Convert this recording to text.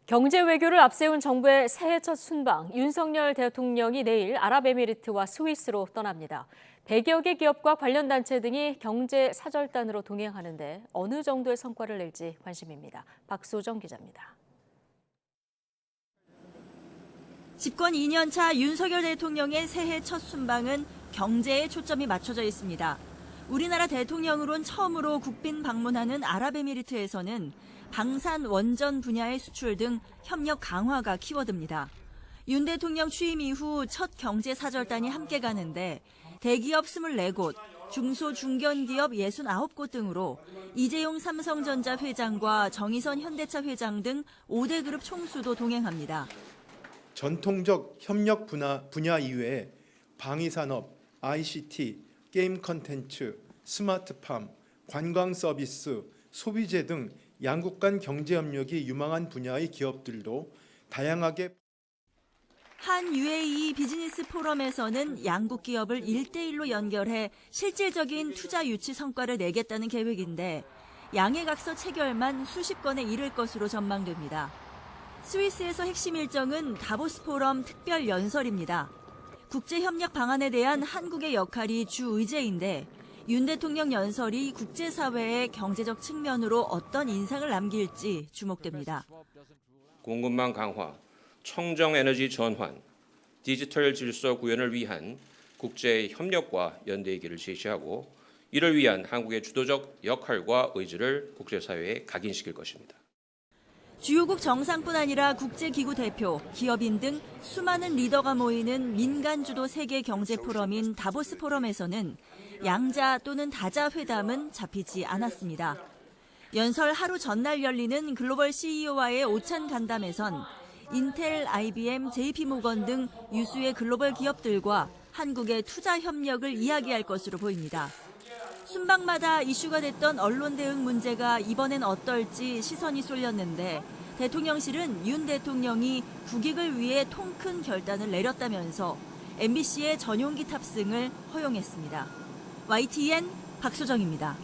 경제 외교를 앞세운 정부의 새해 첫 순방, 윤석열 대통령이 내일 아랍에미리트와 스위스로 떠납니다. 100여 개 기업과 관련 단체 등이 경제 사절단으로 동행하는데 어느 정도의 성과를 낼지 관심입니다. 박소정 기자입니다. 집권 2년차 윤석열 대통령의 새해 첫 순방은 경제에 초점이 맞춰져 있습니다. 우리나라 대통령으론 처음으로 국빈 방문하는 아랍에미리트에서는 방산 원전 분야의 수출 등 협력 강화가 키워드입니다. 윤 대통령 취임 이후 첫 경제 사절단이 함께 가는데 대기업 24곳, 중소 중견기업 69곳 등으로 이재용 삼성전자 회장과 정의선 현대차 회장 등 5대 그룹 총수도 동행합니다. 전통적 협력 분야 이외에 방위산업, ICT, 게임 컨텐츠, 스마트팜, 관광 서비스, 소비재 등 양국 간 경제 협력이 유망한 분야의 기업들도 다양하게 한 UAE 비즈니스 포럼에서는 양국 기업을 1대1로 연결해 실질적인 투자 유치 성과를 내겠다는 계획인데 양해각서 체결만 수십 건에 이를 것으로 전망됩니다. 스위스에서 핵심 일정은 다보스 포럼 특별 연설입니다. 국제협력 방안에 대한 한국의 역할이 주 의제인데 윤 대통령 연설이 국제사회의 경제적 측면으로 어떤 인상을 남길지 주목됩니다. 공급망 강화, 청정 에너지 전환, 디지털 질서 구현을 위한 국제 협력과 연대의기를 제시하고 이를 위한 한국의 주도적 역할과 의지를 국제사회에 각인시킬 것입니다. 주요국 정상뿐 아니라 국제기구 대표, 기업인 등 수많은 리더가 모이는 민간주도 세계 경제 포럼인 다보스 포럼에서는 양자 또는 다자 회담은 잡히지 않았습니다. 연설 하루 전날 열리는 글로벌 CEO와의 오찬 간담회선 인텔, IBM, JP모건 등 유수의 글로벌 기업들과 한국의 투자 협력을 이야기할 것으로 보입니다. 순방마다 이슈가 됐던 언론 대응 문제가 이번엔 어떨지 시선이 쏠렸는데 대통령실은 윤 대통령이 국익을 위해 통큰 결단을 내렸다면서 MBC의 전용기 탑승을 허용했습니다. YTN 박소정입니다.